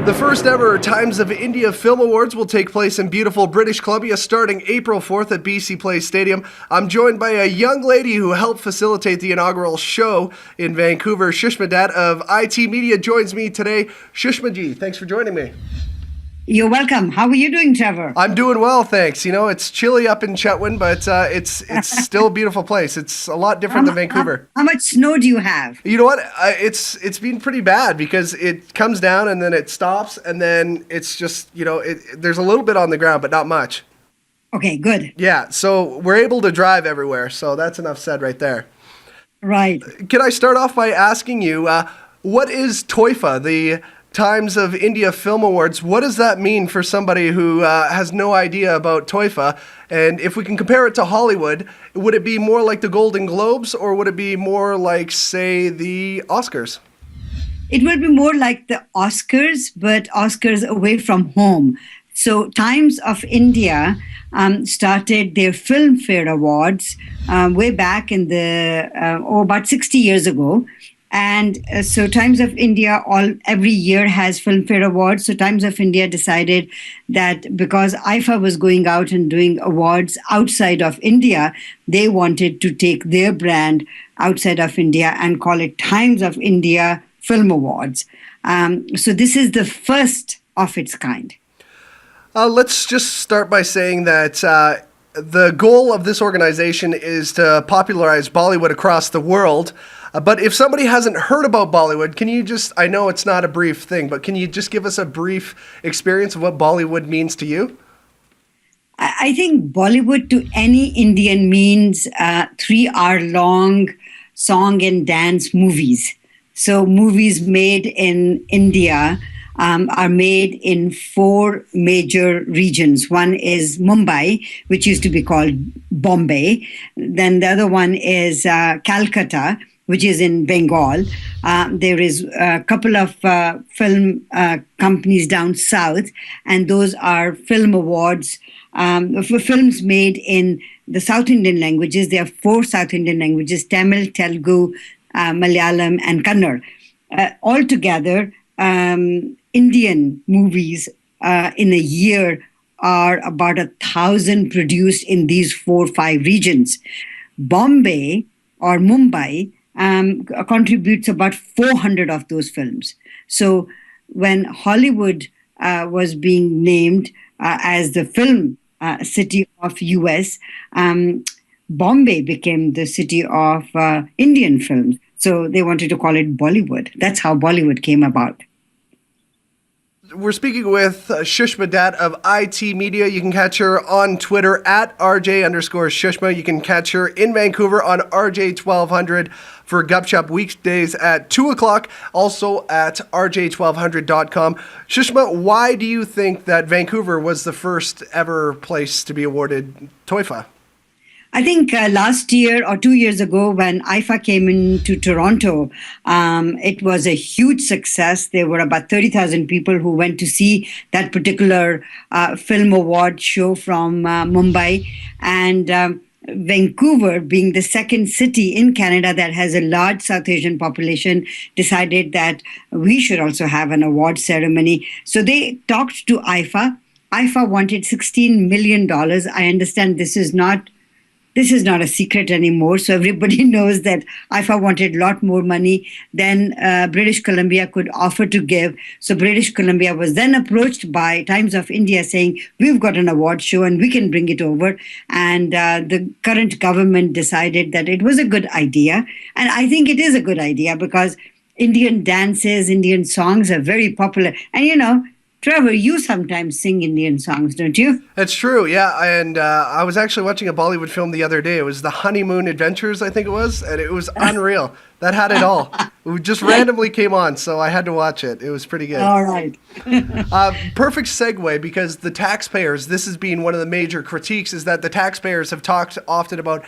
The first ever Times of India Film Awards will take place in beautiful British Columbia starting April 4th at BC Place Stadium. I'm joined by a young lady who helped facilitate the inaugural show in Vancouver. Shushma Datt of IT Media joins me today. Shushma ji, thanks for joining me. You're welcome. How are you doing, Trevor? I'm doing well, thanks. You know, it's chilly up in Chetwynd, but it's still a beautiful place. It's a lot different than Vancouver. How much snow do you have? You know what? It's been pretty bad because it comes down and then it stops and then it's just, there's a little bit on the ground, but not much. Okay, good. Yeah, so we're able to drive everywhere, so that's enough said right there. Right. Can I start off by asking you, what is TOIFA, the Times of India Film Awards? What does that mean for somebody who has no idea about TOIFA? And if we can compare it to Hollywood, would it be more like the Golden Globes or would it be more like, say, the Oscars? It will be more like the Oscars, but Oscars away from home. So Times of India started their Filmfare Awards way back in about 60 years ago. And so Times of India every year has Filmfare Awards. So Times of India decided that because IFA was going out and doing awards outside of India, they wanted to take their brand outside of India and call it Times of India Film Awards. So this is the first of its kind. Let's just start by saying that the goal of this organization is to popularize Bollywood across the world. But if somebody hasn't heard about Bollywood, can you just, I know it's not a brief thing, but can you just give us a brief experience of what Bollywood means to you? I think Bollywood to any Indian means 3-hour-long song and dance movies. So movies made in India are made in 4 major regions. One is Mumbai, which used to be called Bombay. Then the other one is Calcutta, which is in Bengal. There is a couple of film companies down south, and those are film awards for films made in the South Indian languages. There are 4 South Indian languages: Tamil, Telugu, Malayalam, and Kannada. Altogether, Indian movies in a year are about 1,000 produced in these 4-5 regions. Bombay or Mumbai contributes about 400 of those films. So when Hollywood was being named as the film city of US, Bombay became the city of Indian films. So they wanted to call it Bollywood. That's how Bollywood came about. We're speaking with Shushma Datt of IT Media. You can catch her on Twitter at RJ_Shushma. You can catch her in Vancouver on RJ1200 for Gupshup weekdays at 2 o'clock, also at RJ1200.com. Shushma, why do you think that Vancouver was the first ever place to be awarded TOIFA? I think last year or 2 years ago when IFA came into Toronto, it was a huge success. There were about 30,000 people who went to see that particular film award show from Mumbai. And Vancouver, being the second city in Canada that has a large South Asian population, decided that we should also have an award ceremony. So they talked to IFA. IFA wanted $16 million. I understand this is not a secret anymore. So everybody knows that IFA wanted a lot more money than British Columbia could offer to give. So British Columbia was then approached by Times of India saying, we've got an award show and we can bring it over. And the current government decided that it was a good idea. And I think it is a good idea because Indian dances, Indian songs are very popular. And Trevor, you sometimes sing Indian songs, don't you? That's true, yeah. And I was actually watching a Bollywood film the other day. It was The Honeymoon Adventures, I think it was. And it was unreal. That had it all. It just randomly came on, so I had to watch it. It was pretty good. All right. Perfect segue, because the taxpayers, this has been one of the major critiques, is that the taxpayers have talked often about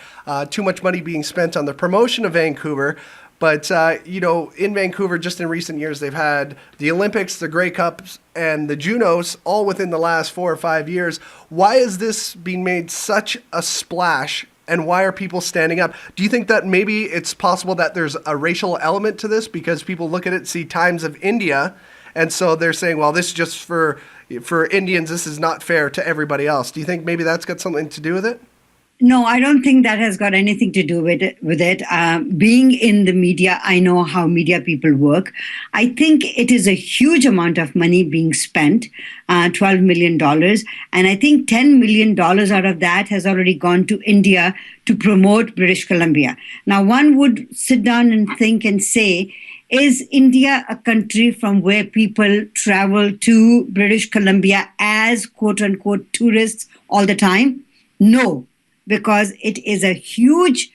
too much money being spent on the promotion of Vancouver. But, in Vancouver, just in recent years, they've had the Olympics, the Grey Cups, and the Junos all within the last 4 or 5 years. Why is this being made such a splash, and why are people standing up? Do you think that maybe it's possible that there's a racial element to this because people look at it, see Times of India, and so they're saying, well, this is just for Indians. This is not fair to everybody else. Do you think maybe that's got something to do with it? No, I don't think that has got anything to do with it. Being in the media, I know how media people work. I think it is a huge amount of money being spent, $12 million. And I think $10 million out of that has already gone to India to promote British Columbia. Now, one would sit down and think and say, is India a country from where people travel to British Columbia as quote unquote tourists all the time? No, because it is a huge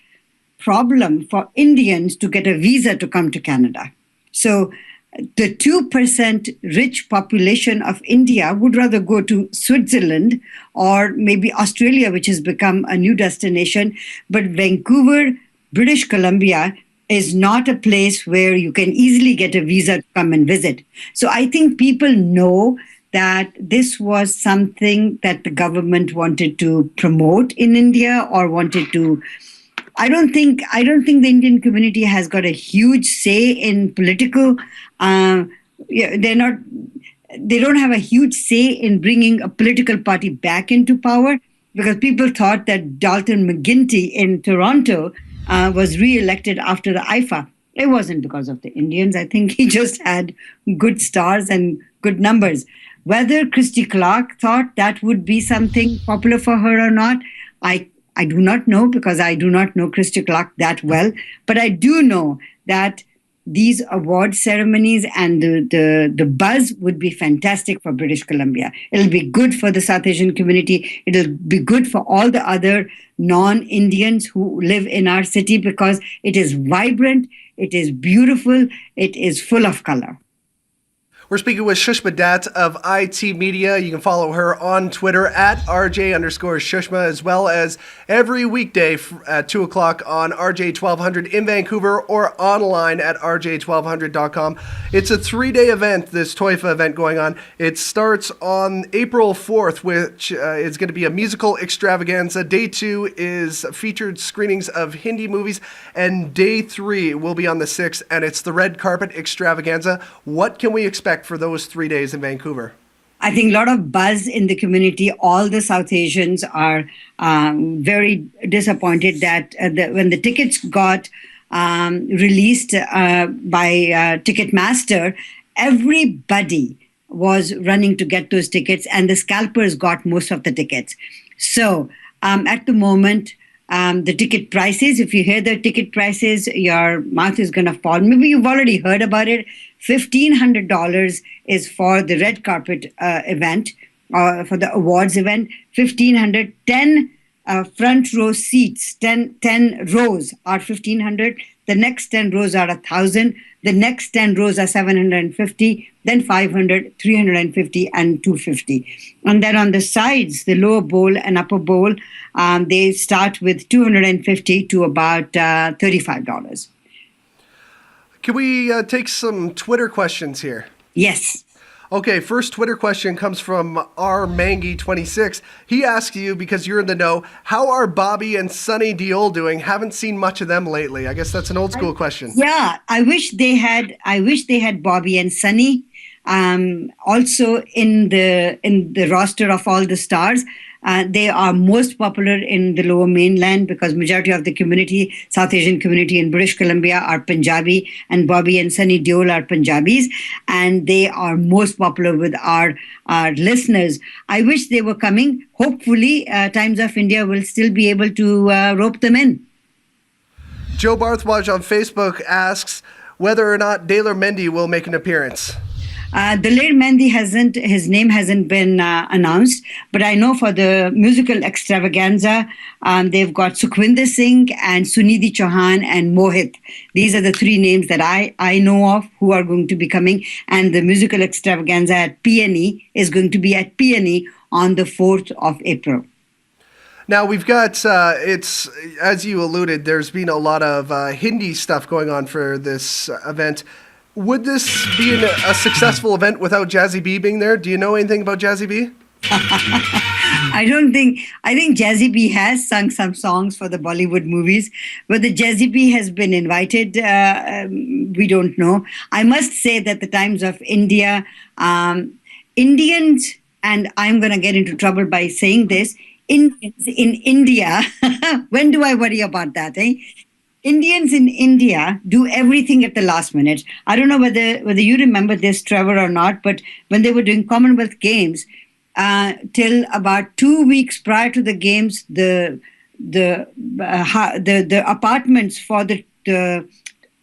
problem for Indians to get a visa to come to Canada. So the 2% rich population of India would rather go to Switzerland or maybe Australia, which has become a new destination. But Vancouver, British Columbia, is not a place where you can easily get a visa to come and visit. So I think people know that this was something that the government wanted to promote in India or wanted to. I don't think the Indian community has got a huge say in political. They don't have a huge say in bringing a political party back into power, because people thought that Dalton McGuinty in Toronto was re-elected after the IFA. It wasn't because of the Indians. I think he just had good stars and good numbers. Whether Christy Clark thought that would be something popular for her or not, I do not know, because I do not know Christy Clark that well. But I do know that these award ceremonies and the buzz would be fantastic for British Columbia. It'll be good for the South Asian community. It'll be good for all the other non-Indians who live in our city, because it is vibrant, it is beautiful, it is full of color. We're speaking with Shushma Datt of IT Media. You can follow her on Twitter at RJ_Shushma, as well as every weekday at 2 o'clock on RJ 1200 in Vancouver or online at RJ1200.com. It's a 3-day event, this TOIFA event going on. It starts on April 4th, which is going to be a musical extravaganza. Day 2 is featured screenings of Hindi movies, and Day 3 will be on the 6th, and it's the red carpet extravaganza. What can we expect for those 3 days in Vancouver? I think a lot of buzz in the community. All the South Asians are very disappointed that when the tickets got released by Ticketmaster, everybody was running to get those tickets, and the scalpers got most of the tickets. So at the moment, the ticket prices, if you hear the ticket prices, your mouth is going to fall. Maybe you've already heard about it. $1,500 is for the red carpet event, for the awards event. $1,500, 10 front row seats, 10 rows are $1,500. The next 10 rows are $1,000. The next 10 rows are $750, then $500, $350, and $250. And then on the sides, the lower bowl and upper bowl, they start with $250 to about $35. Can we take some Twitter questions here? Yes. Okay, first Twitter question comes from rmangy26. He asks you, because you're in the know, how are Bobby and Sunny Deol doing? Haven't seen much of them lately. I guess that's an old school question. Yeah, I wish they had Bobby and Sunny also in the roster of all the stars. They are most popular in the Lower Mainland because majority of the community, South Asian community in British Columbia, are Punjabi, and Bobby and Sunny Deol are Punjabis, and they are most popular with our listeners. I wish they were coming. Hopefully, Times of India will still be able to rope them in. Joe Barthwaj on Facebook asks whether or not Daler Mendy will make an appearance. Daler Mendy his name hasn't been announced, but I know for the musical extravaganza, they've got Sukhwinder Singh and Sunidhi Chauhan and Mohit. These are the 3 names that I know of who are going to be coming. And the musical extravaganza at PNE is going to be at PNE on the 4th of April. Now, we've got, it's, as you alluded, there's been a lot of Hindi stuff going on for this event. Would this be a successful event without Jazzy B being there? Do you know anything about Jazzy B? I think Jazzy B has sung some songs for the Bollywood movies. Whether Jazzy B has been invited, we don't know. I must say that the Times of India, Indians, and I'm going to get into trouble by saying this, Indians in India, when do I worry about that, eh? Indians in India do everything at the last minute. I don't know whether you remember this, Trevor, or not, but when they were doing Commonwealth Games, till about 2 weeks prior to the games, the apartments for the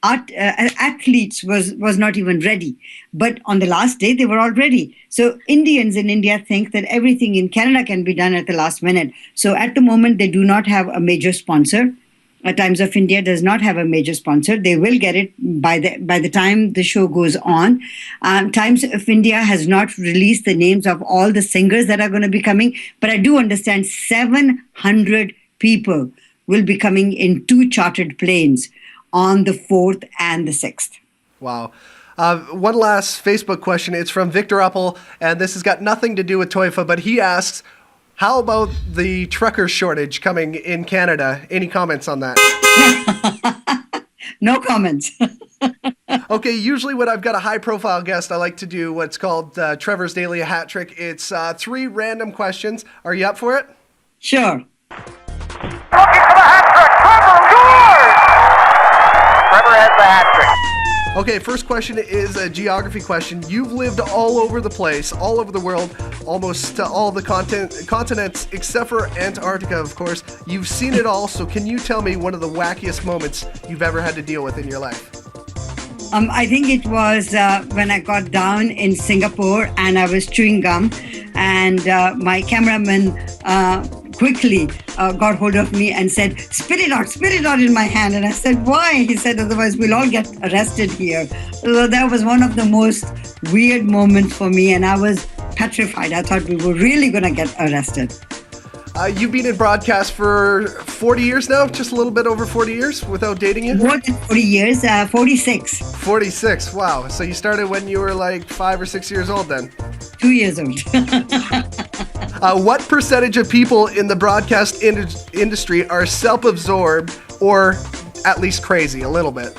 athletes was not even ready. But on the last day, they were all ready. So Indians in India think that everything in Canada can be done at the last minute. So at the moment, they do not have a major sponsor. Times of India does not have a major sponsor. They will get it by the time the show goes on. Times of India has not released the names of all the singers that are going to be coming, but I do understand 700 people will be coming in 2 chartered planes on the 4th and the 6th. Wow. One last Facebook question. It's from Victor Uppel, and this has got nothing to do with Toifa, but he asks, how about the trucker shortage coming in Canada? Any comments on that? No comments. Okay, usually when I've got a high-profile guest, I like to do what's called Trevor's Daily Hat Trick. It's 3 random questions. Are you up for it? Sure. Looking for the hat trick. Trevor scores! Trevor has the hat trick. Okay, first question is a geography question. You've lived all over the place, all over the world, almost all the continents, except for Antarctica, of course. You've seen it all, so can you tell me one of the wackiest moments you've ever had to deal with in your life? I think it was when I got down in Singapore and I was chewing gum, and my cameraman quickly got hold of me and said, spit it out in my hand. And I said, why? He said, otherwise we'll all get arrested here. So that was one of the most weird moments for me, and I was petrified. I thought we were really going to get arrested. You've been in broadcast for 40 years now, just a little bit over 40 years without dating you? More than 40 years, 46. 46, wow. So you started when you were like 5 or 6 years old then? 2 years old. What percentage of people in the broadcast industry are self-absorbed or at least crazy, a little bit?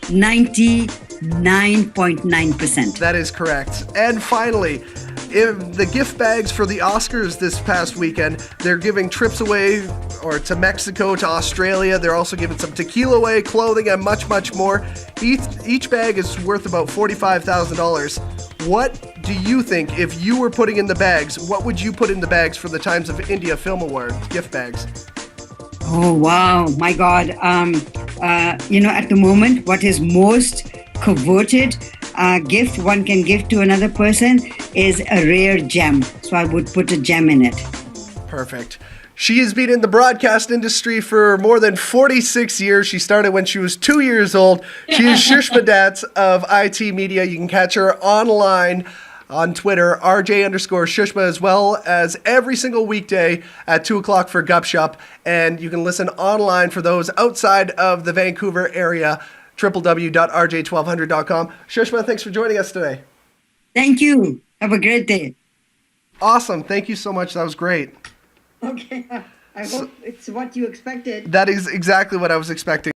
99.9%. That is correct. And finally, in the gift bags for the Oscars this past weekend, they're giving trips away or to Mexico, to Australia. They're also giving some tequila away, clothing, and much, much more. Each bag is worth about $45,000. What do you think, if you were putting in the bags, what would you put in the bags for the Times of India Film Award gift bags? Oh, wow. My God. At the moment, what is most coveted gift one can give to another person is a rare gem. So I would put a gem in it. Perfect. She has been in the broadcast industry for more than 46 years. She started when she was 2 years old. She is Shushma Datt of IT Media. You can catch her online on Twitter, RJ_Shushma, as well as every single weekday at 2 o'clock for Gup Shop. And you can listen online for those outside of the Vancouver area, www.rj1200.com. Shushma, thanks for joining us today. Thank you. Have a great day. Awesome. Thank you so much. That was great. Okay. I hope it's what you expected. That is exactly what I was expecting.